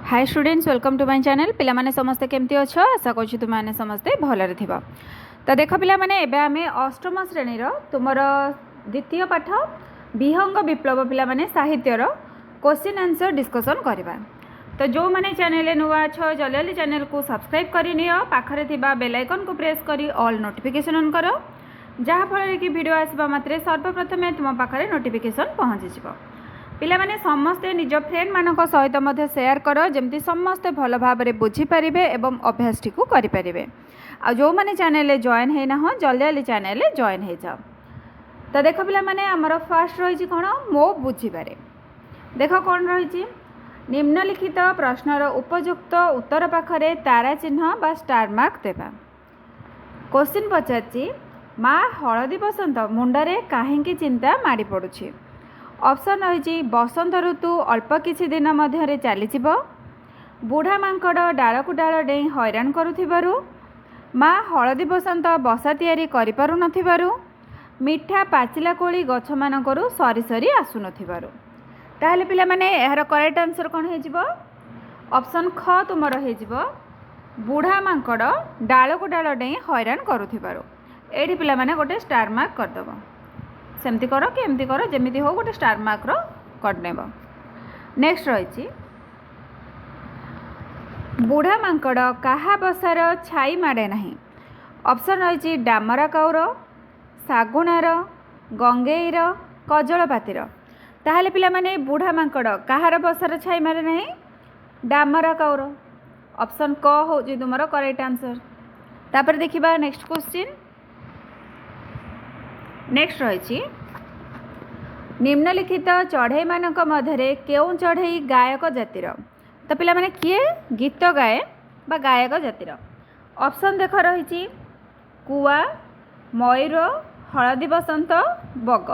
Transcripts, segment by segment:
Hi students welcome to my channel पिला माने समस्ते केमती अच्छो आशा करूँ तुम मैंने समस्ते भलरे थिबा। तो देख पिला माने एबे आमे अष्टम श्रेणी तुमर द्वितीय पाठ विहंग विप्लव पिला माने साहित्यर क्वेश्चन आंसर डिस्कसन करबा। तो जो माने चैनल नुआ अच्छो जल्दी चैनल को सब्सक्राइब करि नियो, पाखरे थिबा बेल आइकन को प्रेस करी ऑल नोटिफिकेशन ऑन करो, जहाँ फल कि वीडियो आसबा मात्रे सर्वप्रथमे तुम पाखरे नोटिफिकेशन पहुँची जिवो। पिला माने समस्ते निज फ्रेंड मानक सहित मध्य शेयर करो जेमती समस्ते भल भाव में बुझीपारे एवं अभ्यास टी करें। आ जो माने चैनल जॉइन है ना जल्दी चैनल जॉइन हो जाओ। तो देख पिला माने आमर फास्ट रही कौन मो बुझीपारे। देख कौन रही निम्नलिखित प्रश्नर उपयुक्त उत्तर पाखरे तारा चिन्ह बा स्टार मार्क देवा। क्वेश्चन पचार माँ हलदी बसंत मुंडरे कहीं चिंता माड़ी पड़ुछि। ऑप्शन रही बसंत ऋतु अल्प किछि दिन मध्य चली बुढ़ा मांकड़ डाल को डाल डेई हैरान करुथिबारु, माँ हलदी बसंत बसा तैयारी करि पारु नथिबारु, मिठा पाचिला कोली गछ मानकरु सरी सरी आसु नथिबारु। ताहले पिला माने एहार करेक्ट आंसर कोन हे जिवो? ऑप्शन ख तुमर हे जिवो बुढ़ा मांकड़ डाल को डाल डेई हैरान करुथिबारु। एठी पिला माने गोटे स्टार मार्क कर दबो। सेमती करो कि एमती करो जेमिति हो गोटे स्टार मार्क रो करनेब। नेक्स्ट रही बुढ़ा मांकड़ काहा बसार छाई माड़े नहीं। ऑप्शन रही डामरा काउर, सागुणार, गंगेईर, कजलपातिर। ताहले पिला माने बुढ़ा मांकड़ काहार बसार छाई मारे नहीं? डामरा काउर। ऑप्शन क हो तुमर करेक्ट आंसर। तापर देखिबा नेक्स्ट क्वेश्चन। नेक्स्ट रही निम्नलिखित चढ़ई मानक मध्य केउं चढ़ई गायक जातिर। तो पिला माने किए गीत गाए बा गायक जातिर। ऑप्शन देख रही कुआ, मयूर, हलदी बसंत, बग।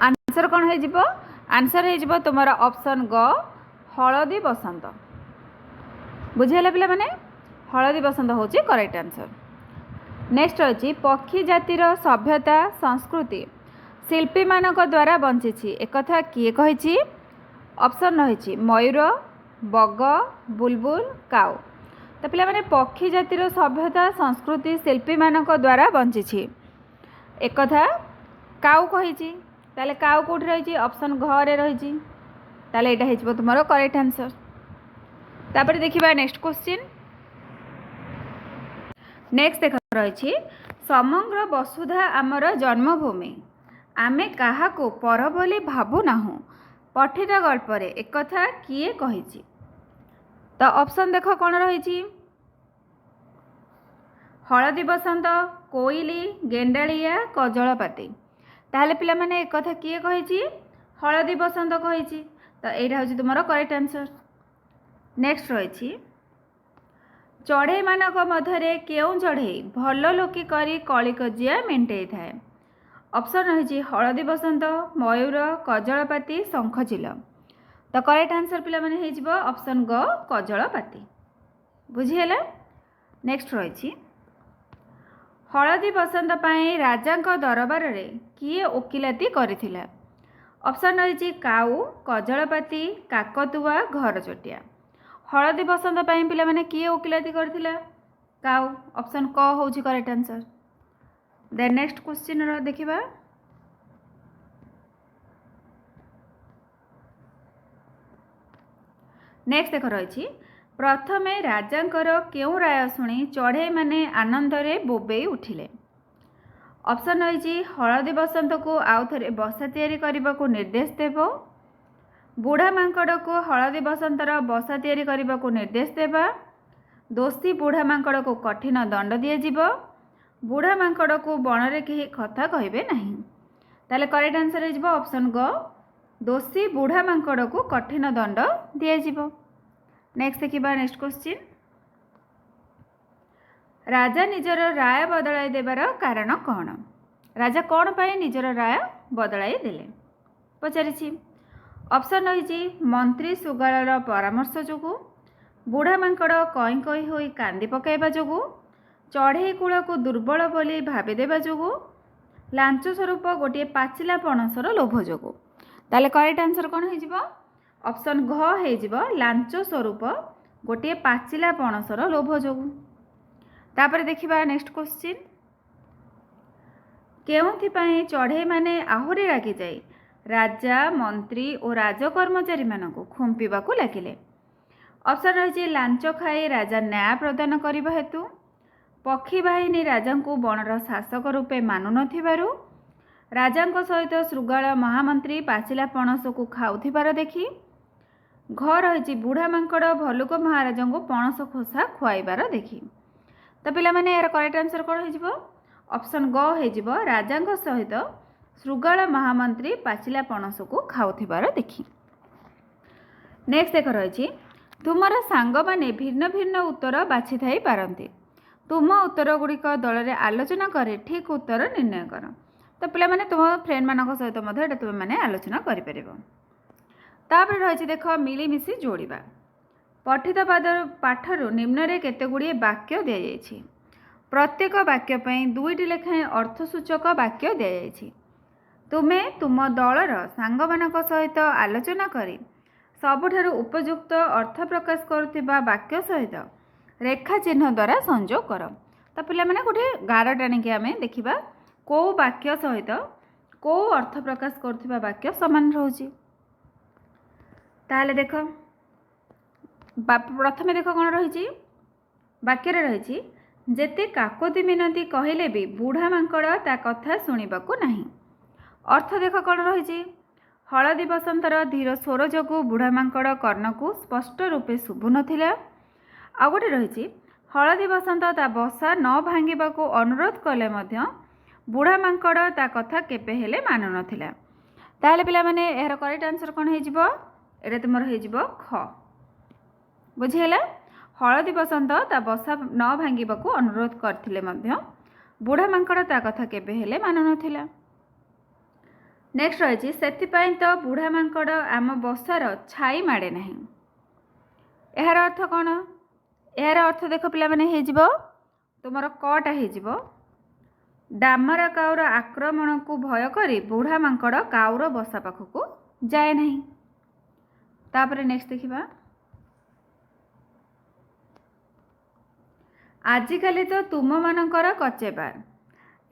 आंसर कौन हो जिवो? आंसर हो जिवो तुमर ऑप्शन ग हलदी बसंत। बुझेला पिला माने हलदी बसंत होची करेक्ट आंसर। नेक्स्ट रही पक्षी जातिर सभ्यता संस्कृति शिल्पी मानक द्वारा बंची एक कथा किए कही? ऑप्शन रही मयूर, बग, बुलबुल, काउ। तो पिला माने पक्षी जातिर सभ्यता संस्कृति शिल्पी मानक द्वारा बंची एक कथा काउ कही। ताले काउ कोठी रही? ऑप्शन घरे रही। ताले एटा हेजिबो तुमरो करेक्ट आंसर। तापर देखिबा नेक्स्ट क्वेश्चन। नेक्स्ट देख रही समग्र वसुधा आमर जन्मभूमि आमे काहाको पर बोली भाबु नाहु पठित गल्परे एक कथा किए कही? तो ऑप्शन देख कौन रही हलदी बसंत, कोइली, गेंडालिया, कजलपाती। ताहले पिला माने एक कथा किए कही? हलदी बसंत कही। तो एटा होची तुमरो करेक्ट आंसर। नेक्स्ट रही चढ़ई मानक मध्य केउं चढ़ई भल लोकी करी कली कजिया मेंटेई थाए। ऑप्शन रही हलदी बसंत, मयूर, कजलपाती, शंखचिल। तो करेक्ट आंसर पिला माने हे जिवो ऑप्शन ग कजलपाती। बुझीला? नेक्स्ट रही हलदी बसंत पाई राजांक दरबार रे किए ओकिलाती करिथिला। ऑप्शन रही काऊ, कजलपाती, काकतुआ, घरचटिया। हलदी बसंत पाई पिला माने किए ओकिलाती करथिला? काऊ। ऑप्शन क होची correct answer. Then next question रो देखिबा। नेक्स्ट देख रही प्रथमे राजांकर केउं राय शुणी चढ़ई माने आनंद रे बोबेई उठिले। ऑप्शन रही हलदी बसंत को आउ थरे बसा तैयारी करने को निर्देश देव, बुढ़ा मांकड़ को हलदी बसंतर बसा तैयारी करने को निर्देश देवा, दोषी बुढ़ा मांकड़ को कठिन दंड दिज्व, बुढ़ा मांकड़ को बणरे कहीं कथा कहे नहीं। ताले करेक्ट आंसर हो ऑप्शन ग दोषी बुढ़ा मांकड़ को कठिन दंड दिज्व। नेक्स्ट देखिबा नेक्स्ट क्वेश्चन। राजा निजर राय बदलाई देवार कारण कौन? राजा कौन पाई निजर राय बदलाई देले पचारि? ऑप्शन रही मंत्री सुगालर परामर्श जोगु, बुढ़ा मांकड़ कई कई होई कांदी पकाइबा जोगु, चढ़ई कूल को दुर्बल बोली भाविदेवा जोगु, लांच स्वरूप गोटे पाचिला पणसर लोभ जोगु। ताले करेक्ट आंसर कौन हो? ऑप्शन घ हो लांच स्वरूप गोटे पाचिला पणसर लोभ जोगु। तापर देखिबा नेक्स्ट क्वेश्चन, केउंथिपाई चढ़ई माने आहुरी रागी जाई राजा मंत्री और राजकर्मचारी मानकु खुंपिबाकु लागिले। ऑप्शन रही लांच खाई राजा न्याय प्रदान करने हेतु, पक्षी बाहिनी राजा को बणर शासक रूपे मानु नथिबारु, राजा सहित श्रृगाल महामंत्री पाचिला पणस को खाउथिबार देखि, घ रही बुढ़ा मांकड़ भलुक महाराजा को पणस खोसा खुआइबार देखि। तो पिला माने यार करेक्ट आंसर कौन हो? ऑप्शन ग हो राजा सहित श्रृगाल महामंत्री पाचिला पणस को खाउथिबार देखि। नेक्स्ट देख रही तुमर सांग माने भिन्न भिन्न उत्तर बाछि थाई पारंती, तुम उत्तर गुड़िक दल में आलोचना कर ठीक उत्तर निर्णय कर। तो पिला माने तुम फ्रेंड मान सहित तुम मैंने आलोचना करें। तापर रही देख मिलीमिशी जोड़िबा। पठित पाठर निम्न रे केतेगुड़िए वाक्य दि जाइछि, प्रत्येक वाक्य पई दुईटी लेखाएं अर्थसूचक वाक्य दि जाइछि। तुमे तुम दलर सांग मानक सहित आलोचना करी सबुठारु उपयुक्त अर्थ प्रकाश करुथिबा वाक्य सहित रेखा चिन्ह द्वारा संयोग कर। तो पिला माने गोटे गार टाणिकी आमे देखिबा को वाक्य सहित को अर्थ प्रकाश करुथिबा वाक्य समान रहउची। ताहले देख प्रथमे देख कौन रही वाक्य रही जेते काकोती मिनती कहले भी बुढ़ा मांकड़ ता कथा शुणा नहीं। अर्थ देख कौन रही हलदी बसंतर धीर स्वर जोगु बुढ़ा मांकड़ कर्ण को स्पष्ट रूपे शुभु नथिला। आ गोटे रही हलदी बसंत ता बसा न भांगिबा को अनुरोध कले मध्य बुढ़ा मांकड़ ता कथा केबे हेले मानु नथिला। ताहले पिला माने एहर करेक्ट आंसर कौन हो? एटा तुमर हो ख। बुझीगला? हलदी बसंत ता बसा न भांगिबा को अनुरोध करथिले मध्य बुढ़ा मांकड़ ता कथा केबे हेले मानु नथिला। नेक्स्ट रही सेथिपाई तो बुढ़ा मांकड़ आम बसार छाई माड़े नहीं। यार अर्थ कौन? यार अर्थ देख पिला माने हेजिबो तुमर कटा हेजिबो डामरा काउर आक्रमण को भय करी बुढ़ा मांकड़ काउर बसा पाखक जाए नहीं। तापरे नेक्स्ट देखिबा आजिकाली तो तुम मानकर कचेबार।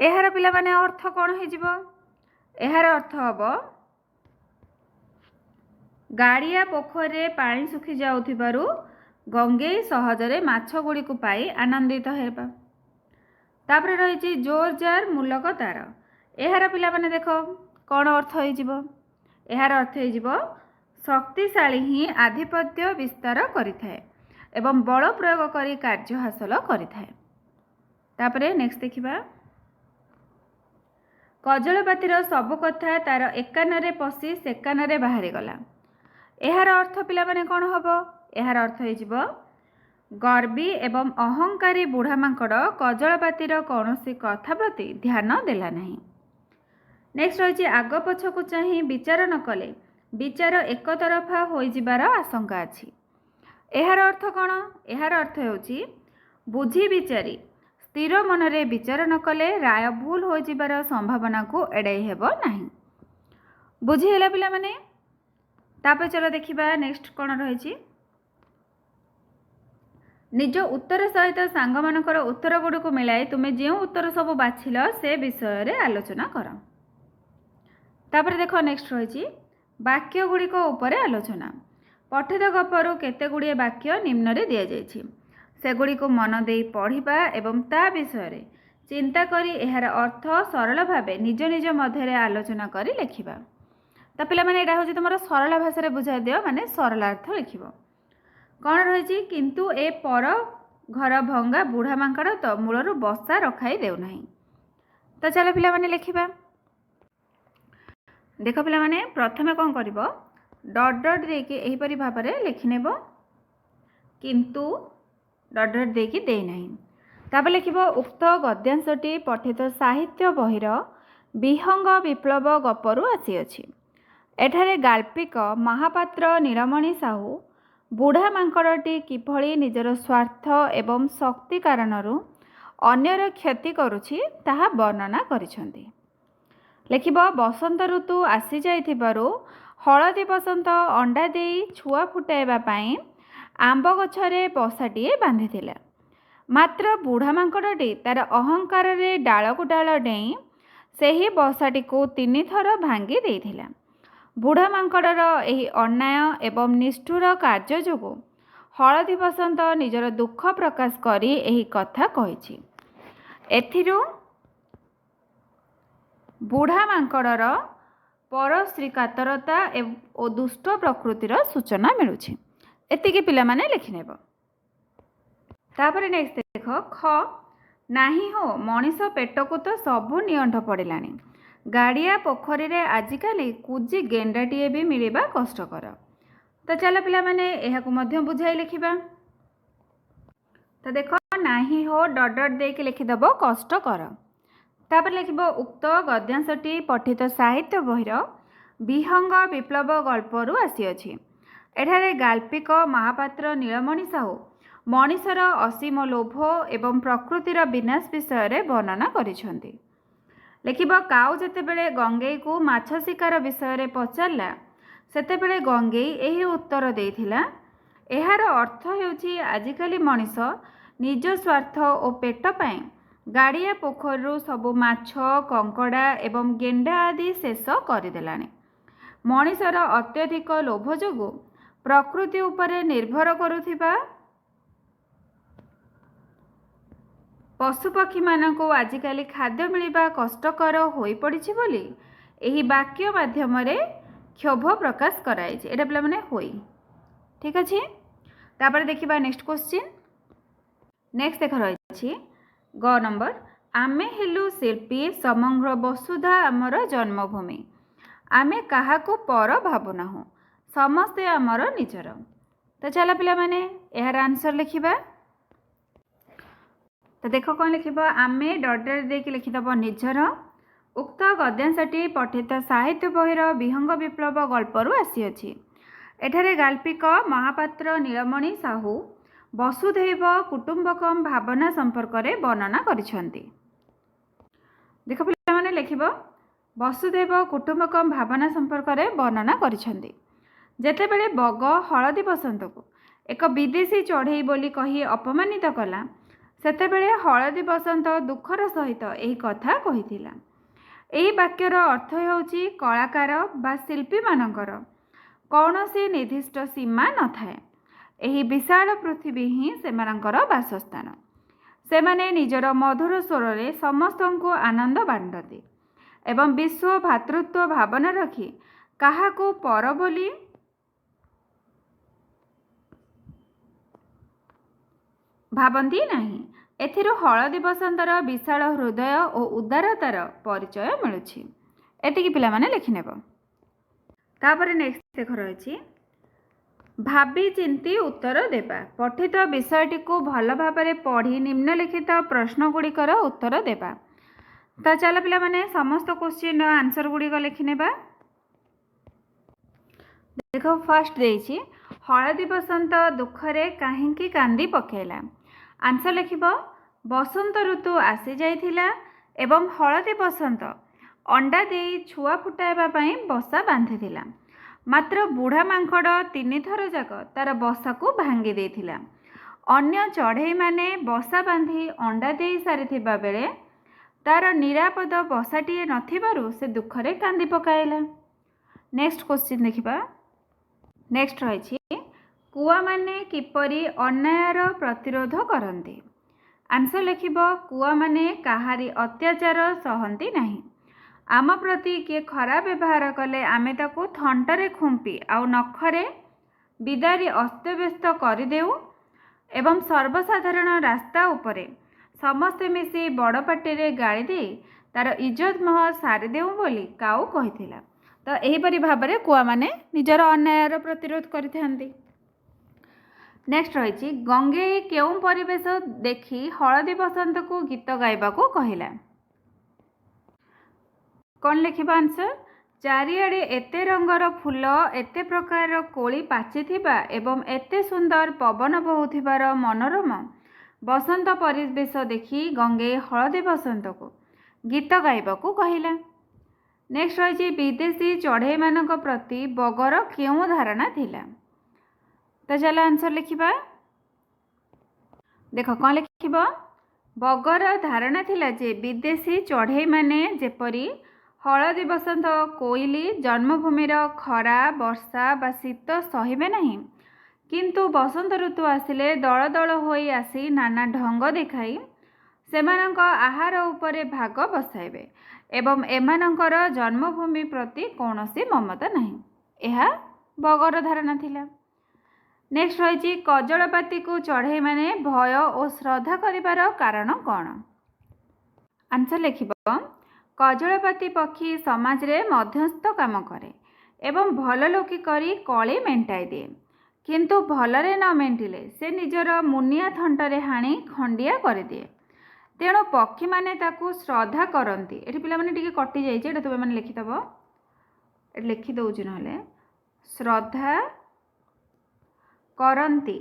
यार पिला माने अर्थ कौन हेजिबो? यार अर्थ हम गाड़िया पोखरे पानी सुखी जाउथिबारु गंगेई सहजरे माछ गुड़ी को पाई आनंदित हेबा। तापरे रही जोर जार मूलक तार। यार पिला माने देख कौन अर्थ हो? यार अर्थ हो शक्तिशाली ही आधिपत्य विस्तार करिथाए एवं बल प्रयोग करी कार्य हासिल करिथाए। तापरे नेक्स्ट देखिबा कजलपातिर सब कथा तार एक कान पशि से कान बाहरी गला। यार अर्थ पिला माने कौन हम? यार अर्थ हो गर्वी एवं अहंकारी बुढ़ा मांकड़ कजलपातिर कौन कथा प्रति ध्यान देला नहीं। नेक्स्ट रही आग पछकु चाही विचार न कले विचार एक तरफा हो जिबार आशंका अछि। यार अर्थ कौन? यार अर्थ होउची बुझी विचारी स्थिर मनरे विचार न कले राय भूल हो जिबार संभावना को एड़ाई हेब नहीं। बुझीगला पिला माने? तापर चलो देखिबा नेक्स्ट कौन रही निज उत्तर सहित सांग मानकर उत्तर गुड़ी को मिलाई तुमे जो उत्तर सब बाछिल से विषय रे आलोचना कर। तापर देख नेक्स्ट रही वाक्य गुड़िक उपरे आलोचना। पठित गपरु केते गुड़िए वाक्य निम्न रे दिया जायछि सेगुड़ी को मन दे पढ़िबा एवं ता विषय रे चिंता करी एहार अर्थ सरल भावे निज निज मध्य आलोचना करी लिखिबा। तो पिला माने एटा होछि तुमरा सरल भाषा रे बुझाई दियो माने सरलार्थ लिखिबो। कौन रही किंतु ए पर घर भंगा बुढ़ा मांकड़ तो मूलरू बसा रखाई देउ नहीं। तो चलो पिला माने लिखिबा। देख पिला माने प्रथमे कौन करिवो डॉट डॉट देके एही परि भाबरे लिखि नेबो किंतु डॉट डॉट देकी दे नहीं। तापर लिखिबो उक्त गद्यांशटी पठित साहित्य बहिर विहंग विप्लव गपरु आसी अछि। एठारे गाल्पिक महापात्र नीलमणि साहू बुढ़ा मांकड़टी किभली निजर स्वार्थ एवं शक्ति कारणरू अन्यर क्षति करुछि ताहा वर्णना करिसेंती। लिखिबो बसंत ऋतु आसी जाइथिबारु हलदी बसंत अंडा दे छुआ फुटाइबा पाई आंब गछरे बसाटिए बांधिथिला। मात्र बुढ़ा मांकड़टी तार अहंकार रे डालकु डाल डेई ସେହି ବସାଟିକୁ 3 ଥର ଭାଙ୍ଗି ଦେଇଥିଲା। ବୁଢ଼ା ମାଙ୍କଡ଼ର ଏହି ଅନ୍ୟାୟ ଏବଂ ନିଷ୍ଠୁର କାର୍ଯ୍ୟ ଯୋଗୁଁ ହଳଦୀ ବସନ୍ତ ନିଜର ଦୁଃଖ ପ୍ରକାଶ କରି ଏହି କଥା କହିଛି। ଏଥିରୁ ବୁଢ଼ା ମାଙ୍କଡ଼ର ପରଶ୍ରୀ କାତରତା ଓ ଦୁଷ୍ଟ ପ୍ରକୃତିର ସୂଚନା ମିଳୁଛି। ଏତିକି ପିଲାମାନେ ଲେଖିନେବ। ତାପରେ ନେକ୍ସଟ ଦେଖ ଖ ନାହିଁ ହୋ ମଣିଷ ପେଟକୁ ତ ସବୁ ନିଅଣ୍ଟ ପଡ଼ିଲାଣି। ଗାଡ଼ିଆ ପୋଖରୀରେ ଆଜିକାଲି କୁଜି ଗେଣ୍ଡାଟିଏ ବି ମିଳିବା କଷ୍ଟକର। ତ ଚାଲ ପିଲାମାନେ ଏହାକୁ ମଧ୍ୟ ବୁଝାଇ ଲେଖିବା। ତ ଦେଖ ନାହିଁ ହୋ ଡଟ୍ ଡଟ୍ ଦେଇକି ଲେଖିଦେବ କଷ୍ଟକର। ତାପରେ ଲେଖିବ ଉକ୍ତ ଗଦ୍ୟାଂଶଟି ପଠିତ ସାହିତ୍ୟ ବହିର ବିହଙ୍ଗ ବିପ୍ଳବ ଗଳ୍ପରୁ ଆସିଅଛି। ଏଠାରେ ଗାଳ୍ପିକ ମହାପାତ୍ର ନୀଳମଣି ସାହୁ ମଣିଷର ଅସୀମ ଲୋଭ ଏବଂ ପ୍ରକୃତିର ବିନାଶ ବିଷୟରେ ବର୍ଣ୍ଣନା କରିଛନ୍ତି। ଲେଖିବ କାଉ ଯେତେବେଳେ ଗଙ୍ଗେଇକୁ ମାଛ ଶିକାର ବିଷୟରେ ପଚାରିଲା ସେତେବେଳେ ଗଙ୍ଗେଇ ଏହି ଉତ୍ତର ଦେଇଥିଲା, ଏହାର ଅର୍ଥ ହେଉଛି ଆଜିକାଲି ମଣିଷ ନିଜ ସ୍ୱାର୍ଥ ଓ ପେଟ ପାଇଁ ଗାଡ଼ିଆ ପୋଖରୀରୁ ସବୁ ମାଛ କଙ୍କଡ଼ା ଏବଂ ଗେଣ୍ଡା ଆଦି ଶେଷ କରିଦେଲାଣି। ମଣିଷର ଅତ୍ୟଧିକ ଲୋଭ ଯୋଗୁଁ ପ୍ରକୃତି ଉପରେ ନିର୍ଭର କରୁଥିବା ପଶୁପକ୍ଷୀମାନଙ୍କୁ ଆଜିକାଲି ଖାଦ୍ୟ ମିଳିବା କଷ୍ଟକର ହୋଇପଡ଼ିଛି ବୋଲି ଏହି ବାକ୍ୟ ମାଧ୍ୟମରେ କ୍ଷୋଭ ପ୍ରକାଶ କରାଯାଇଛି। ଏଇଟା ପିଲାମାନେ ହୋଇ ଠିକ୍ ଅଛି। ତାପରେ ଦେଖିବା ନେକ୍ସଟ କ୍ୱେଶ୍ଚିନ୍। ନେକ୍ସଟ ଦେଖ ରହିଛି ଗ ନମ୍ବର ଆମେ ହେଲୁ ଶିଳ୍ପୀ ସମଗ୍ର ବସୁଧା ଆମର ଜନ୍ମଭୂମି। ଆମେ କାହାକୁ ପର ଭାବୁନାହୁଁ, ସମସ୍ତେ ଆମର ନିଜର। ତ ଚାଲ ପିଲାମାନେ ଏହାର ଆନ୍ସର ଲେଖିବା। ତ ଦେଖ କ'ଣ ଲେଖିବ ଆମେ ଡଟ୍ ଡଟ୍ ଦେଇକି ଲେଖିଦେବ ନିଜର। ଉକ୍ତ ଗଦ୍ୟାଂଶଟି ପଠିତ ସାହିତ୍ୟ ବହିର ବିହଙ୍ଗ ବିପ୍ଳବ ଗଳ୍ପରୁ ଆସିଅଛି। ଏଠାରେ ଗାଳ୍ପିକ ମହାପାତ୍ର ନୀଳମଣି ସାହୁ ବସୁଧୈବ କୁଟୁମ୍ବକମ୍ ଭାବନା ସମ୍ପର୍କରେ ବର୍ଣ୍ଣନା କରିଛନ୍ତି। ଦେଖ ପିଲାମାନେ ଲେଖିବ ବସୁଧୈବ କୁଟୁମ୍ବକମ୍ ଭାବନା ସମ୍ପର୍କରେ ବର୍ଣ୍ଣନା କରିଛନ୍ତି। ଯେତେବେଳେ ବଗ ହଳଦୀ ବସନ୍ତକୁ ଏକ ବିଦେଶୀ ଚଢ଼େଇ ବୋଲି କହି ଅପମାନିତ କଲା ସେତେବେଳେ ହଳଦୀ ବସନ୍ତ ଦୁଃଖର ସହିତ ଏହି କଥା କହିଥିଲା। ଏହି ବାକ୍ୟର ଅର୍ଥ ହେଉଛି କଳାକାର ବା ଶିଳ୍ପୀମାନଙ୍କର କୌଣସି ନିର୍ଦ୍ଦିଷ୍ଟ ସୀମା ନଥାଏ। ଏହି ବିଶାଳ ପୃଥିବୀ ହିଁ ସେମାନଙ୍କର ବାସସ୍ଥାନ। ସେମାନେ ନିଜର ମଧୁର ସ୍ୱରରେ ସମସ୍ତଙ୍କୁ ଆନନ୍ଦ ବାଣ୍ଟନ୍ତି ଏବଂ ବିଶ୍ୱ ଭାତୃତ୍ୱ ଭାବନା ରଖି କାହାକୁ ପର ବୋଲି ଭାବନ୍ତି ନାହିଁ। ଏଥିରୁ ହଳଦୀ ବସନ୍ତର ବିଶାଳ ହୃଦୟ ଓ ଉଦାରତାର ପରିଚୟ ମିଳୁଛି। ଏତିକି ପିଲାମାନେ ଲେଖିନେବ। ତାପରେ ନେକ୍ସଟ ଦେଖ ରହିଛି ଭାବି ଚିନ୍ତି ଉତ୍ତର ଦେବା। ପଠିତ ବିଷୟଟିକୁ ଭଲ ଭାବରେ ପଢ଼ି ନିମ୍ନଲିଖିତ ପ୍ରଶ୍ନ ଗୁଡ଼ିକର ଉତ୍ତର ଦେବା। ତ ଚାଲ ପିଲାମାନେ ସମସ୍ତ କ୍ୱେଶ୍ଚିନ୍ର ଆନ୍ସର ଗୁଡ଼ିକ ଲେଖିନେବା। ଦେଖ ଫାର୍ଷ୍ଟ ଦେଇଛି ହଳଦୀ ବସନ୍ତ ଦୁଃଖରେ କାହିଁକି କାନ୍ଦି ପକାଇଲା। ଆନ୍ସର ଲେଖିବ ବସନ୍ତ ଋତୁ ଆସିଯାଇଥିଲା ଏବଂ ହଳଦୀ ବସନ୍ତ ଅଣ୍ଡା ଦେଇ ଛୁଆ ଫୁଟାଇବା ପାଇଁ ବସା ବାନ୍ଧିଥିଲା। ମାତ୍ର ବୁଢ଼ା ମାଙ୍କଡ଼ 3 ଥର ଯାକ ତାର ବସାକୁ ଭାଙ୍ଗି ଦେଇଥିଲା। ଅନ୍ୟ ଚଢ଼େଇମାନେ ବସା ବାନ୍ଧି ଅଣ୍ଡା ଦେଇ ସାରିଥିବା ବେଳେ ତାର ନିରାପଦ ବସାଟିଏ ନଥିବାରୁ ସେ ଦୁଃଖରେ କାନ୍ଦି ପକାଇଲା। ନେକ୍ସଟ କ୍ୱେଶ୍ଚିନ୍ ଦେଖିବା। ନେକ୍ସଟ ରହିଛି କୁଆମାନେ କିପରି ଅନ୍ୟାୟର ପ୍ରତିରୋଧ କରନ୍ତି। ଆନ୍ସର ଲେଖିବ କୁଆମାନେ କାହାରି ଅତ୍ୟାଚାର ସହନ୍ତି ନାହିଁ। ଆମ ପ୍ରତି କିଏ ଖରାପ ବ୍ୟବହାର କଲେ ଆମେ ତାକୁ ଥଣ୍ଟରେ ଖୁମ୍ପି ଆଉ ନଖରେ ବିଦାରି ଅସ୍ତବ୍ୟସ୍ତ କରିଦେଉ ଏବଂ ସର୍ବସାଧାରଣ ରାସ୍ତା ଉପରେ ସମସ୍ତେ ମିଶି ବଡ଼ ପାଟିରେ ଗାଳି ଦେଇ ତାର ଇଜ୍ଜତ ମହ ସାରିଦେଉ ବୋଲି କାଉ କହିଥିଲା। ତ ଏହିପରି ଭାବରେ କୁଆମାନେ ନିଜର ଅନ୍ୟାୟର ପ୍ରତିରୋଧ କରିଥାନ୍ତି। ନେକ୍ସଟ ରହିଛି ଗଙ୍ଗେଇ କେଉଁ ପରିବେଶ ଦେଖି ହଳଦୀ ବସନ୍ତକୁ ଗୀତ ଗାଇବାକୁ କହିଲା। କ'ଣ ଲେଖିବା ଆନ୍ସର ଚାରିଆଡ଼େ ଏତେ ରଙ୍ଗର ଫୁଲ ଏତେ ପ୍ରକାରର କୋଳି ପାଚିଥିବା ଏବଂ ଏତେ ସୁନ୍ଦର ପବନ ବହୁଥିବାର ମନୋରମ ବସନ୍ତ ପରିବେଶ ଦେଖି ଗଙ୍ଗେଇ ହଳଦୀ ବସନ୍ତକୁ ଗୀତ ଗାଇବାକୁ କହିଲା। नेक्स्ट रही विदेशी चढ़ई मान प्रति बगर क्यों धारणा थिला। तो चलो आंसर लिखिबा। देख कौन लिखिब, बगर धारणा थिला जे विदेशी चढ़ई माने जेपरी हलदी बसंत कोइली जन्मभूमिर खरा वर्षा बा शीत सहिबे नहीं, किंतु बसंत ऋतु आसिले दल दल होई आसी नाना ढंग देखाई सेमानक आहार उपरे भाग बसाइबे एवं एमानकर जन्मभूमि प्रति कौनसी ममता नहीं। यह बगर धारणा थिला। नेक्स्ट रही कजलपाती को चढ़ई माने भय और श्रद्धा करिबार कारण कौन। आंसर लिखिब, कजलपाती पक्षी समाज रे मध्यस्थ काम करे एवं भल लोकी करी कली मेंटाई दिए, किंतु भलरे न मेंटिले से निजर मुनिया थंटरे हाणी खंडिया कर दिए। तेणु पक्षी माने ताकू श्रद्धा करती। ये पिला माने टिके कटि जाइए, तुम मैंने लिखिदेव, लिखि दौची ना श्रद्धा करती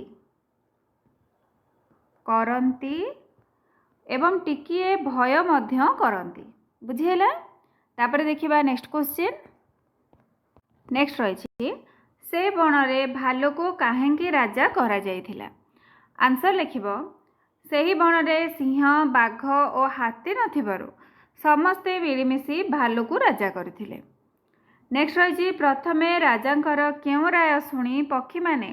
करती एवं टिकिए भय मध्य करती। बुझीगला। तापर देखिबा नेक्स्ट क्वेश्चन। नेक्स्ट रही से बणरे भालू को काहेंकी राजा करा जाइथिला। आंसर लिखिब, सेही बणरे सिंह बाघ और हाथी नथिबारु समस्ते मिलिमिशि भालू को राजा करथिले। नेक्स्ट रही प्रथमे राजांकर केउं राय शुणी पक्षी माने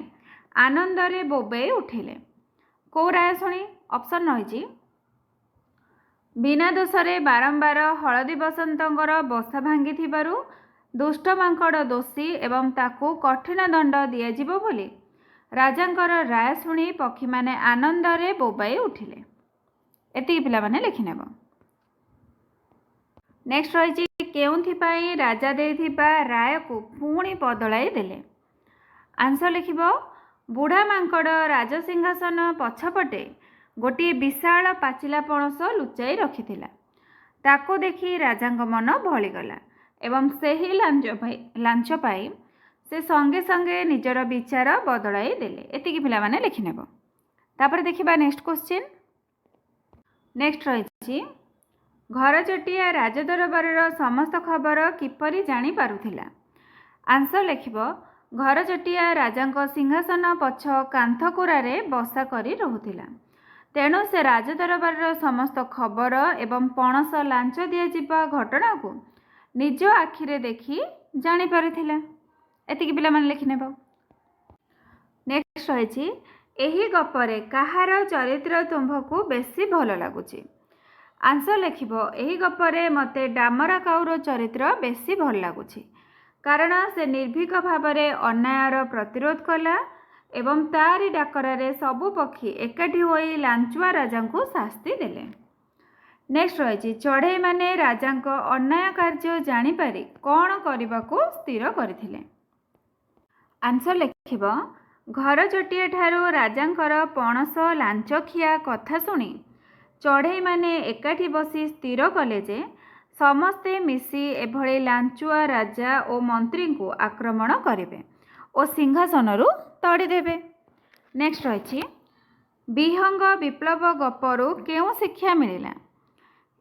आनंदरे बोबे उठिले। कौ राय शुणी? ऑप्शन रही बिना दोषरे बारंबार हलदी बसंतर बसा भांगी थिबारु दुष्ट मांकड़ दोषी एवं ताकू कठिन दंड दियाजिबो बोली राजांकर राय शुणी पक्षी माने आनंदरे बोबाई उठिले। एतिकी पिला माने लिखि नेब। नेक्स्ट रही केउंथिपाई राजा देथिबा राय को पुणी बदलाई देले। आंसर लिखिब, बुढ़ा मांकड़ राजसिंहासन पछपटे गोटे विशाल पाचिला पणस लुचाई रखिथिला। ताको देखि राजांक मन भलीगला एवं सेही लांच पाई से संगे संगे निजर विचार बदलाई देले। एतिकी पिला माने लिखि नेब। तापर देखिबा नेक्स्ट क्वेश्चन। नेक्स्ट रही घर चटिया राजदरबार समस्त खबर किपरि जानी पारुथिला। आंसर लिखिब, घर चटिया राजांक सिंहासन पछ कांथकुरारे बसा करी रहुथिला। तेणु से राजदरबार समस्त खबर एवं पणस लांच दिया घटना को निज आखिरे देखी जानी पारिथिला। एतिकी पिला माने लिखि नेब। नेक्स्ट रही एही गपरे कहार चरित्र तुम्भकु बेसी भल लागुची। आंसर लिखिब, एही गपरे मते डामरा काउर चरित्र बेसी भल लागुची, कारण से निर्भीक भावरे अन्यायर प्रतिरोध कला एवं तारी डाकरारे सबु पक्षी एकाठी होई लांचुआ राजा को शास्ति देले। नेक्स्ट रही चढ़ई माने राजांक अन्याय कार्य जानिपारी कौन करने को स्थिर करथिले। आंसर लिखिब, घर चटिया ठारू राजांकर पणस लांच खिया कथा शुणी चढ़ई माने एकाठी बसी स्थिर कले जे समस्ते मिसी एभली लांचुआ राजा और मंत्री को आक्रमण करेंगे और सिंहासन तड़ीदेवे। नेक्स्ट रही विहंग विप्लव गपरू क्यों शिक्षा मिलला।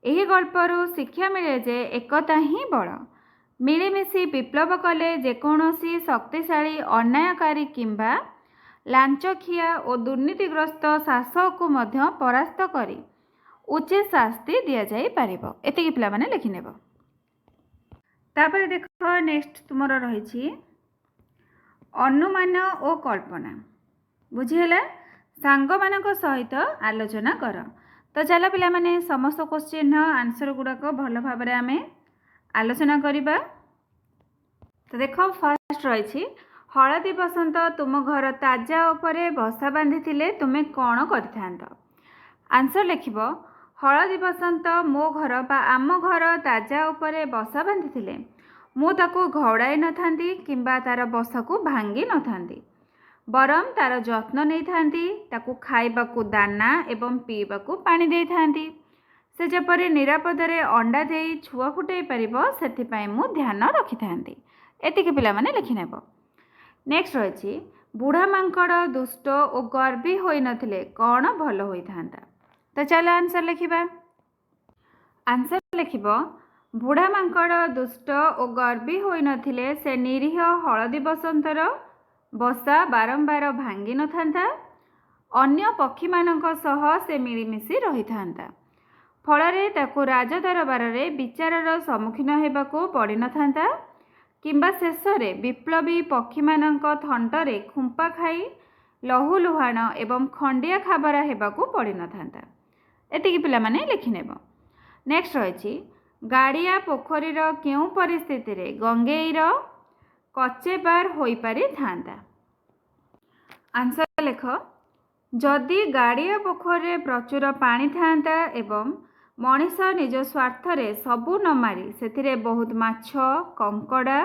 यही गल्परू शिक्षा मिले जे एकता ही बड़। मिलिमिशि विप्लव कले जेकोसी शक्तिशाली अन्यायकारी किंबा लांचखिया और दुर्नीतिग्रस्त शासक को मध्य परास्त करी उचित शास्ति दि जाई पारिबो। एतिकी पिला माने लिखि नेब। तापर देख नेक्स्ट तुमर रही अनुमान और कल्पना। बुझीगला। सांग मानक सहित आलोचना कर। तो चलो पिला माने समस्त क्वेश्चन आंसर गुड़ाक भल भाव आम आलोचना करिबा। तो देख फर्स्ट रही हलदी बसंत तुम घर ताजा उपरे बसा बांधी तुम्हें कौन कर। आंसर लिखिब, हलदी बसंत मो घर बा आम घर ताजा उपरे बसा बांधी मु ताकू घोड़ाई न थांती किंबा तार बसा को भांगी न थांती, बरम तार जत्न नहीं थांती, ताकू खाइबाकू दाना एवं पीबाकू पानी दे थांती। से जपरी निरापदरे अंडा देई छुआ फुटाई पारिबो सेथिपाई मु ध्यान रखि थांती। एतिके पिला माने लिखि नेबो। नेक्स्ट रही बुढ़ा मांकड़ दुष्ट और गर्वी होई नथिले कौन भल होई थांता। तो चलो आंसर लिखिबा। आंसर लिखिब, ବୁଢ଼ା ମାଙ୍କଡ଼ ଦୁଷ୍ଟ ଓ ଗର୍ବୀ ହୋଇନଥିଲେ ସେ ନିରୀହ ହଳଦୀ ବସନ୍ତର ବସା ବାରମ୍ବାର ଭାଙ୍ଗି ନଥାନ୍ତା। ଅନ୍ୟ ପକ୍ଷୀମାନଙ୍କ ସହ ସେ ମିଳିମିଶି ରହିଥାନ୍ତା। ଫଳରେ ତାକୁ ରାଜଦରବାରରେ ବିଚାରର ସମ୍ମୁଖୀନ ହେବାକୁ ପଡ଼ିନଥାନ୍ତା କିମ୍ବା ଶେଷରେ ବିପ୍ଳବୀ ପକ୍ଷୀମାନଙ୍କ ଥଣ୍ଟରେ ଖୁମ୍ପା ଖାଇ ଲହୁଲୁହାଣ ଏବଂ ଖଣ୍ଡିଆ ଖାବରା ହେବାକୁ ପଡ଼ିନଥାନ୍ତା। ଏତିକି ପିଲାମାନେ ଲେଖିନେବ। ନେକ୍ସଟ ରହିଛି ଗାଡ଼ିଆ ପୋଖରୀର କେଉଁ ପରିସ୍ଥିତିରେ ଗଙ୍ଗେଇର କଚେବାର ହୋଇପାରିଥାନ୍ତା? ଆନ୍ସର ଲେଖ। ଯଦି ଗାଡ଼ିଆ ପୋଖରୀରେ ପ୍ରଚୁର ପାଣି ଥାନ୍ତା ଏବଂ ମଣିଷ ନିଜ ସ୍ୱାର୍ଥରେ ସବୁ ନ ମାରି ସେଥିରେ ବହୁତ ମାଛ, କଙ୍କଡ଼ା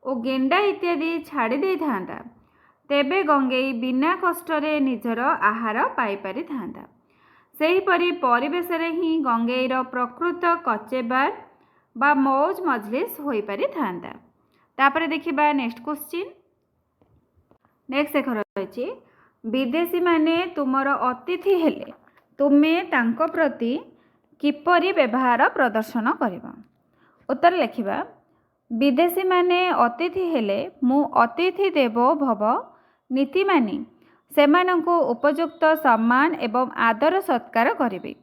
ଓ ଗେଣ୍ଡା ଇତ୍ୟାଦି ଛାଡ଼ି ଦେଇଥାନ୍ତା, ତେବେ ଗଙ୍ଗେଇ ବିନା କଷ୍ଟରେ ନିଜର ଆହାର ପାଇପାରିଥାନ୍ତା। ସେହିପରି ପରିବେଶରେ ହିଁ ଗଙ୍ଗେଇର ପ୍ରକୃତ କଚେବାର ବା ମୌଜ ମଜଲିସ୍ ହୋଇପାରିଥାନ୍ତା। ତାପରେ ଦେଖିବା ନେକ୍ସଟ କ୍ୱେଶ୍ଚିନ୍। ନେକ୍ସଟ ଦେଖ ରହିଛି ବିଦେଶୀମାନେ ତୁମର ଅତିଥି ହେଲେ ତୁମେ ତାଙ୍କ ପ୍ରତି କିପରି ବ୍ୟବହାର ପ୍ରଦର୍ଶନ କରିବ? ଉତ୍ତର ଲେଖିବା। ବିଦେଶୀମାନେ ଅତିଥି ହେଲେ ମୁଁ ଅତିଥି ଦେବୋ ଭବ ନୀତି ମାନି ସେମାନଙ୍କୁ ଉପଯୁକ୍ତ ସମ୍ମାନ ଏବଂ ଆଦର ସତ୍କାର କରିବି।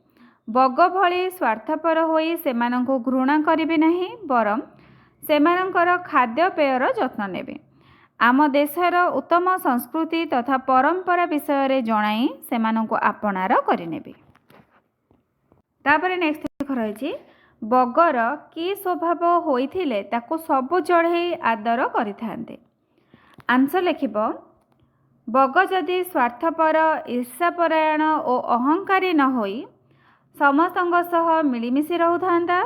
ବଗ ଭଳି ସ୍ୱାର୍ଥପର ହୋଇ ସେମାନଙ୍କୁ ଘୃଣା କରିବି ନାହିଁ, ବରଂ ସେମାନଙ୍କର ଖାଦ୍ୟପେୟର ଯତ୍ନ ନେବି। ଆମ ଦେଶର ଉତ୍ତମ ସଂସ୍କୃତି ତଥା ପରମ୍ପରା ବିଷୟରେ ଜଣାଇ ସେମାନଙ୍କୁ ଆପଣାର କରିନେବି। ତାପରେ ନେକ୍ସଟ ରହିଛି ବଗର କି ସ୍ୱଭାବ ହୋଇଥିଲେ ତାକୁ ସବୁ ଚଢ଼େଇ ଆଦର କରିଥାନ୍ତେ? ଆନ୍ସର ଲେଖିବ। ବଗ ଯଦି ସ୍ୱାର୍ଥପର, ଈର୍ଷାପରାୟଣ ଓ ଅହଙ୍କାରୀ ନ ହୋଇ ସମସ୍ତଙ୍କ ସହ ମିଳିମିଶି ରହୁଥାନ୍ତା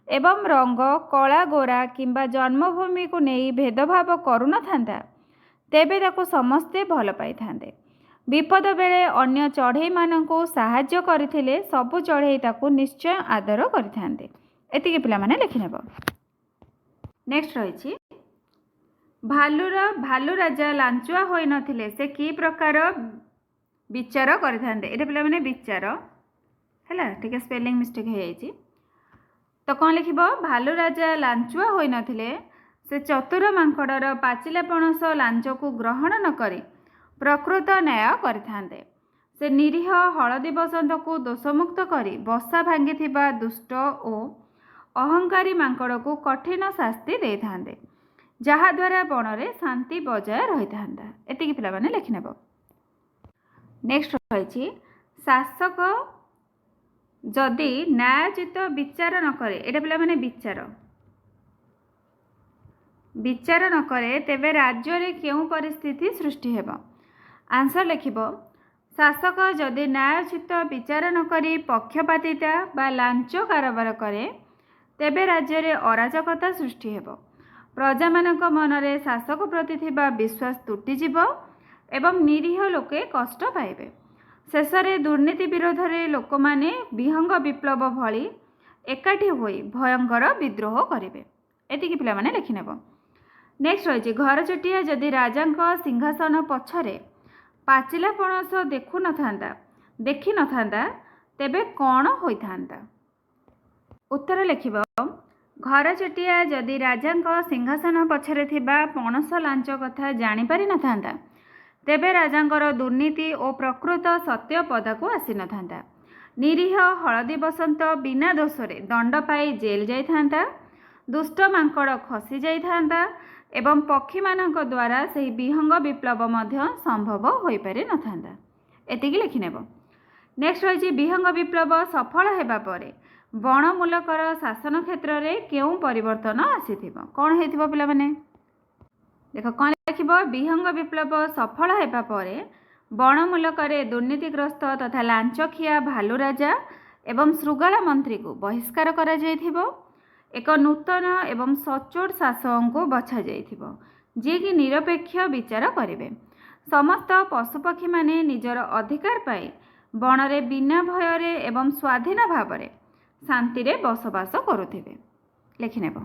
ଏବଂ ରଙ୍ଗ, କଳା ଗୋରା କିମ୍ବା ଜନ୍ମଭୂମିକୁ ନେଇ ଭେଦଭାବ କରୁନଥାନ୍ତା, ତେବେ ତାକୁ ସମସ୍ତେ ଭଲ ପାଇଥାନ୍ତେ। ବିପଦ ବେଳେ ଅନ୍ୟ ଚଢ଼େଇମାନଙ୍କୁ ସାହାଯ୍ୟ କରିଥିଲେ ସବୁ ଚଢ଼େଇ ତାକୁ ନିଶ୍ଚୟ ଆଦର କରିଥାନ୍ତେ। ଏତିକି ପିଲାମାନେ ଲେଖିନେବ। ନେକ୍ସଟ ରହିଛି ଭାଲୁ ରାଜା ଲାଞ୍ଚୁଆ ହୋଇନଥିଲେ ସେ କି ପ୍ରକାର ବିଚାର କରିଥାନ୍ତେ? ଏଇଟା ପିଲାମାନେ ବିଚାର ହେଲା, ଟିକେ ସ୍ପେଲିଂ ମିଷ୍ଟେକ୍ ହେଇଯାଇଛି। ତ କ'ଣ ଲେଖିବ? ଭାଲୁ ରାଜା ଲାଞ୍ଚୁଆ ହୋଇନଥିଲେ ସେ ଚତୁର ମାଙ୍କଡ଼ର ପାଚିଲା ପଣସ ଲାଞ୍ଚକୁ ଗ୍ରହଣ ନ କରି ପ୍ରକୃତ ନ୍ୟାୟ କରିଥାନ୍ତେ। ସେ ନିରୀହ ହଳଦୀ ବସନ୍ତକୁ ଦୋଷମୁକ୍ତ କରି ବସା ଭାଙ୍ଗିଥିବା ଦୁଷ୍ଟ ଓ ଅହଙ୍କାରୀ ମାଙ୍କଡ଼କୁ କଠିନ ଶାସ୍ତି ଦେଇଥାନ୍ତେ, ଯାହାଦ୍ୱାରା ବଣରେ ଶାନ୍ତି ବଜାୟ ରହିଥାନ୍ତା। ଏତିକି ପିଲାମାନେ ଲେଖିନେବ। ନେକ୍ସଟ ରହିଛି ଶାସକ ଯଦି ନ୍ୟାୟୋଚିତ ବିଚାର ନ କରେ, ଏଇଟା ପିଲାମାନେ ବିଚାର ନ କରେ ତେବେ ରାଜ୍ୟରେ କେଉଁ ପରିସ୍ଥିତି ସୃଷ୍ଟି ହେବ? ଆନ୍ସର ଲେଖିବ। ଶାସକ ଯଦି ନ୍ୟାୟୋଚିତ ବିଚାର ନ କରି ପକ୍ଷପାତିତା ବା ଲାଞ୍ଚ କାରବାର କରେ ତେବେ ରାଜ୍ୟରେ ଅରାଜକତା ସୃଷ୍ଟି ହେବ। ପ୍ରଜାମାନଙ୍କ ମନରେ ଶାସକ ପ୍ରତି ଥିବା ବିଶ୍ୱାସ ତୁଟିଯିବ ଏବଂ ନିରୀହ ଲୋକେ କଷ୍ଟ ପାଇବେ। ଶେଷରେ ଦୁର୍ନୀତି ବିରୋଧରେ ଲୋକମାନେ ବିହଙ୍ଗ ବିପ୍ଳବ ଭଳି ଏକାଠି ହୋଇ ଭୟଙ୍କର ବିଦ୍ରୋହ କରିବେ। ଏତିକି ପିଲାମାନେ ଲେଖିନେବ। ନେକ୍ସଟ ରହିଛି ଘରଚଟିଆ ଯଦି ରାଜାଙ୍କ ସିଂହାସନ ପଛରେ ପାଚିଲା ପଣସ ଦେଖିନଥାନ୍ତା ତେବେ କ'ଣ ହୋଇଥାନ୍ତା? ଉତ୍ତର ଲେଖିବ। ଘରଚଟିଆ ଯଦି ରାଜାଙ୍କ ସିଂହାସନ ପଛରେ ଥିବା ପଣସ ଲାଞ୍ଚ କଥା ଜାଣିପାରିନଥାନ୍ତା ତେବେ ରାଜାଙ୍କର ଦୁର୍ନୀତି ଓ ପ୍ରକୃତ ସତ୍ୟ ପଦାକୁ ଆସିନଥାନ୍ତା। ନିରୀହ ହଳଦୀ ବସନ୍ତ ବିନା ଦୋଷରେ ଦଣ୍ଡ ପାଇ ଜେଲ୍ ଯାଇଥାନ୍ତା, ଦୁଷ୍ଟ ମାଙ୍କଡ଼ ଖସି ଯାଇଥାନ୍ତା ଏବଂ ପକ୍ଷୀମାନଙ୍କ ଦ୍ୱାରା ସେହି ବିହଙ୍ଗ ବିପ୍ଳବ ମଧ୍ୟ ସମ୍ଭବ ହୋଇପାରିନଥାନ୍ତା। ଏତିକି ଲେଖିନେବ। ନେକ୍ସଟ ରହିଛି ବିହଙ୍ଗ ବିପ୍ଳବ ସଫଳ ହେବା ପରେ ବଣମୂଲକର ଶାସନ କ୍ଷେତ୍ରରେ କେଉଁ ପରିବର୍ତ୍ତନ ଆସିଥିବ? କ'ଣ ହେଇଥିବ ପିଲାମାନେ? ଦେଖ କ'ଣ ଲେଖିବ? ବିହଙ୍ଗ ବିପ୍ଳବ ସଫଳ ହେବା ପରେ ବଣମୂଲକରେ ଦୁର୍ନୀତିଗ୍ରସ୍ତ ତଥା ଲାଞ୍ଚଖିଆ ଭାଲୁ ରାଜା ଏବଂ ଶୃଗାଳ ମନ୍ତ୍ରୀକୁ ବହିଷ୍କାର କରାଯାଇଥିବ। ଏକ ନୂତନ ଏବଂ ସଚ୍ଚୋଟ ଶାସକଙ୍କୁ ବଛାଯାଇଥିବ, ଯିଏକି ନିରପେକ୍ଷ ବିଚାର କରିବେ। ସମସ୍ତ ପଶୁପକ୍ଷୀମାନେ ନିଜର ଅଧିକାର ପାଇ ବଣରେ ବିନା ଭୟରେ ଏବଂ ସ୍ୱାଧୀନ ଭାବରେ ଶାନ୍ତିରେ ବସବାସ କରୁଥିବେ। ଲେଖିନେବ।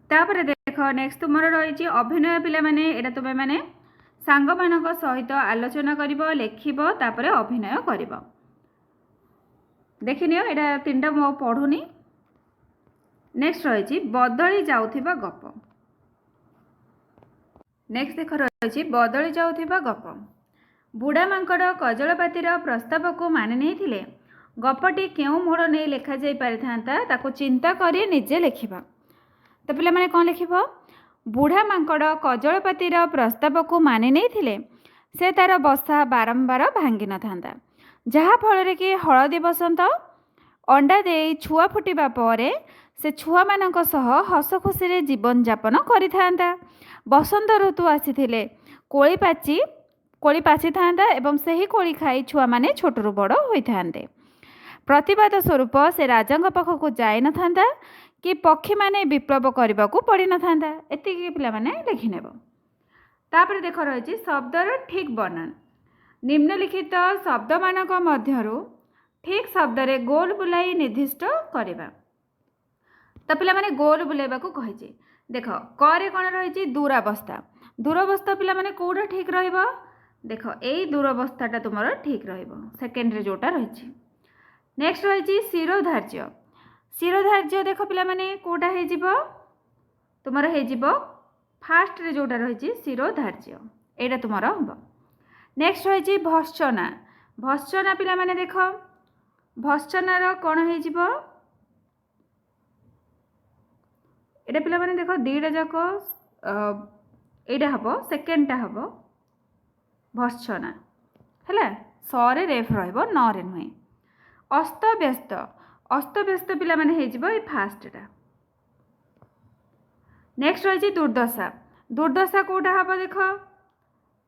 ତାପରେ ଦେଖ ନେକ୍ସଟ ତୁମର ରହିଛି ଅଭିନୟ ପିଲାମାନେ। ଏଇଟା ତୁମେମାନେ ସାଙ୍ଗମାନଙ୍କ ସହିତ ଆଲୋଚନା କରିବ, ଲେଖିବ, ତାପରେ ଅଭିନୟ କରିବ। ଦେଖିନିଅ, ଏଇଟା ତିନିଟା ମୁଁ ପଢ଼ୁନି। नेक्स्ट रही बदली जाउथिबा गप। नेक्स्ट देख रही बदली जाउथिबा गप। बुढ़ा मांकड़ कजलपातिर प्रस्ताव को मानि नहीं गपटी क्यों मोड़ नहीं लिखा जाई पारिथांता ताको चिंता करी निजे लिखिबा। तो पिला माने कौन लिखिब? बुढ़ा मांकड़ कजलपातिर प्रस्ताव को मानि नहीं से तार बसा बारंबार भांगी न था जहाँफल कि हलदी बसंत अंडा दे छुआ फुटिबा परे से छुआ मानक सह हस खुशी जीवन यापन करिथांता। बसंत ऋतु आसीथिले कोली पाची था एवं सही कोली खाई छुआ माने छोटरू बड़ होइथांते। प्रतिवाद स्वरूप से राजा पाखक जाई न था कि पक्षी माने विप्लव करने को पड़ न था। एतिकी पिला माने लिखि नेब। तापर देख रही शब्दर ठीक वर्णन। निम्नलिखित शब्द मानक मध्यरु ठीक शब्द रे गोल बुलाई निर्दिष्ट करबा। तो पिला माने गोल बुलाइबा को कहिछि। देख करे कौन रही दूरावस्था। दूरावस्था पिला माने कोडा ठीक रहिबो? देख एई दूरावस्थाटा तुमर ठीक रहिबो सेकेंड रे जोटा रही। नेक्स्ट रही शिरोधार्य। शिरोधार्य देख पिला माने कोडा हे जिवो तुमर हे जिवो फास्ट रे जोटा रही शिरोधार्य एटा तुमर हम। नेक्स्ट रही भर्त्सना। भर्त्सना पिला माने देख भर्त्सनार कौन हे जिवो एटा पिला माने देख दीटा जाक एटा हम सेकेंडटा हम भर्त्सना है सरे रेफ रहिबो न रे नुहे। अस्तव्यस्त। अस्तव्यस्त पिला माने हे जिवो ए फास्टटा। नेक्स्ट रही दुर्दशा। दुर्दशा कोटा हम देख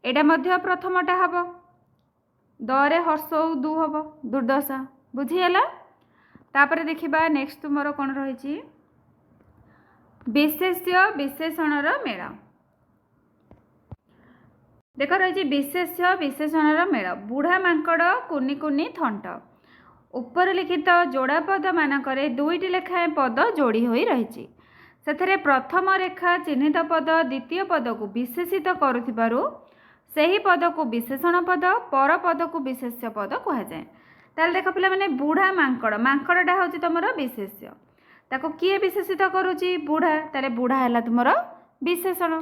एटा मध्य प्रथमटा हम दरे हर्ष दु हम दुर्दशा बुझीगला। तापर देखिबा नेक्स्ट तुमर कौन रही विशेष्य विशेषणर मेल। देख रही विशेष्य विशेषणर मेल। बुढ़ा मांकड़ कुनी कुनी थंट। उपर लिखित जोड़ा पद मानकरे दुईटी लेखाएं पद जोड़ी होई रही। सेथरे प्रथम रेखा चिन्हित पद द्वितीय पद को विशेषित करुथिबारु सेही पद को विशेषण पद पर पद को विशेष्य पद कहा जाए। ताल देख पिला माने बुढ़ा मांकड़ मांकड़टा होची तुमर विशेष्य ताको किए विशेषित करुची बुढ़ा ताले बुढ़ा है तुमर विशेषण।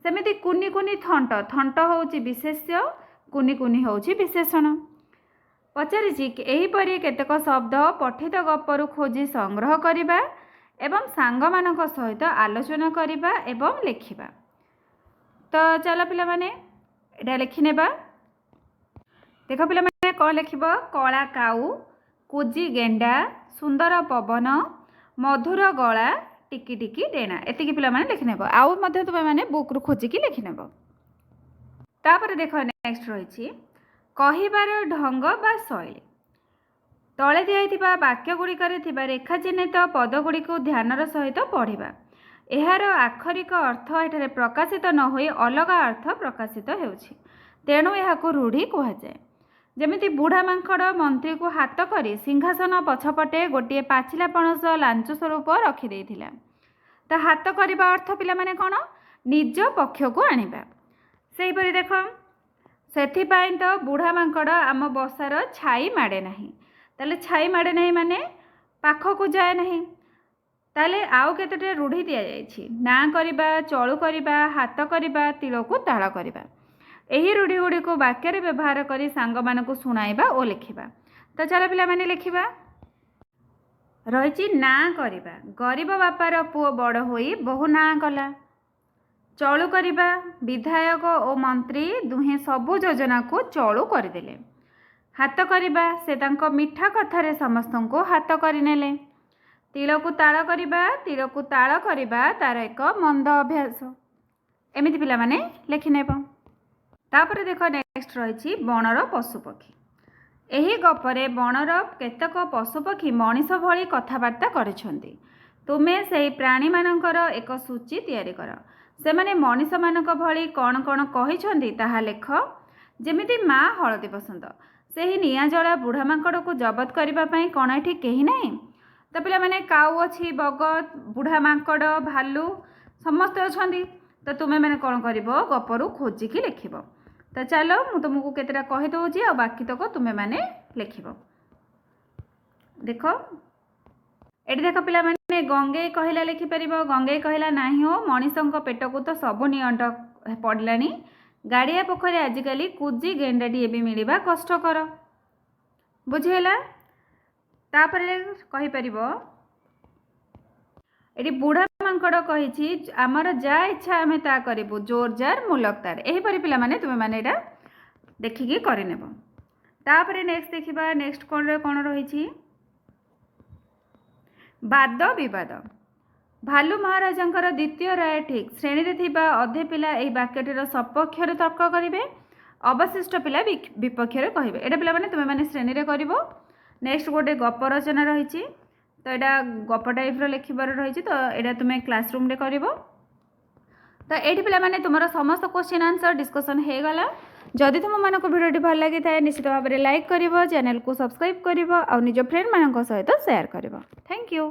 सेमिति कुनी कुनी थंट थंट होची विशेष्य कुनी कुनी होची विशेषण। पचारिछि एहीपरि केतेक शब्द पठित गपरु खोजी संग्रह करिबा एवं सांगमानक सहित आलोचना करिबा एवं लिखिबा। तो चलो पिला माने एटा लिखि नेबा। देख पिला माने कौन लिखिब? कला काऊ कुजी गेंडा सुंदर पवन मधुर गला टिकी टिकी डेणा एतिकी पिला माने लिखि नेब। आउ मध्य तुम माने बुक रु खोजिकी लिखि नेब। तापर देख नेक्स्ट रही कहिबार ढंग बा शैली। तले दिया वाक्यगुड़िकर रेखा चिन्हित पदगुड़ी को ध्यानर सहित पढ़ा। यार आखरिक अर्थ एठारे प्रकाशित न होई अलग अर्थ प्रकाशित होउछि तेणु यहाको रूढ़ी कहुए। जमिति बुढ़ा मांकड़ मंत्री को हाथ करी सिंहासन पछपटे गोटे पाचिला पणस लांच स्वरूप रखिदे। तो हाथ करने अर्थ पिला माने कौन निज पक्ष को आनिबा। सेहीपरि देख सेथिपाई तो बुढ़ा मांकड़ आम बसार छाई माड़े नहीं। ताले छाई माड़े नहीं माने पाखक जाए नहीं। ताले आउ केतटे रूढ़ी दि जाइछि ना करिबा चलु करिबा हाथ करिबा तिलकु ताळ करिबा। एही रूढ़ी गुड़ी को वाक्य व्यवहार करी सांग मानकु सुनाइबा ओ लिखिबा। तो चलो पिला माने लिखिबा। रही ना करिबा गरीब बापार पुओ बड़ होई बहु ना कला। चलु करिबा विधायक और मंत्री दुहे सबु योजना को चलु करदेले। हाथ करिबा से तांको मिठा कथारे समस्तंको हाथ करिनेले। तिलकु ताळ करिबा तार एक मंद अभ्यास। एमिति पिला माने लिखि नेब। तापर देख नेक्स्ट रही बनर पशुपक्षी। एही गपरे बनर केतक पशुपक्षी मनीष भली कथबार्ता करिसेंती। तुमे सेही प्राणी मानकर एक सूची तैयारी कर। से माने मनीष मानक भली कौन कौन कहिसेंती ताहा लेख। जेमिति माँ हलदी बसंत सेही निया जला बुढ़ा मांकड़ को जबत करने कौन एठी केही नहीं। तो पिला माने काऊ अच्छी बगत बुढ़ा मांकड़ भालू समस्ते अछंती। तो तुमे माने कौन करिवो गपरु खोजिकी लिखिब। तो चलो मु तुमको केतेटा कहि दउची आ बाकी तक तुमे माने लिखिब। देख एटी देख पे गंगे कहला लिखिपर गंगे कहला नहीं हो मनीषों पेटकू तो सब नियंट पड़ला गाड़िया पोखरी आजिकल कुजी गेंडाटी भी मिलवा कष्टकर बुझेला तापर कहीपर ये बुढ़ा मांकड़ कही आमर जा इच्छा आम ता करूँ जोर जार मुलकतार यहीपरि पे तुम्हें मैंने देखिकी करनेब तापर नेक्स्ट देखा नेक्स्ट कौन रही वाद विवाद भालू महाराजा द्वितीय राय ठीक श्रेणी रे थिबा अधे पिला यही वाक्यटर सपक्षर तर्क करेंगे अवशिष्ट पिला विपक्षर कहे एटा पे तुम्हें मैंने श्रेणी रे कर नेक्स्ट गोटे गप रचना रही तो यहाँ गप टाइप लिखबार रही तो यहाँ तुम्हें क्लासरूम रे कर तो ये पे तुम समस्त क्वेश्चन आंसर डिस्कसन हो गला जदि तुम मानक भिडियो भल लगी था निश्चित भाव में लाइक कर चैनल को सब्सक्राइब कर निज फ्रेंड मान सहित शेयर कर थैंक यू।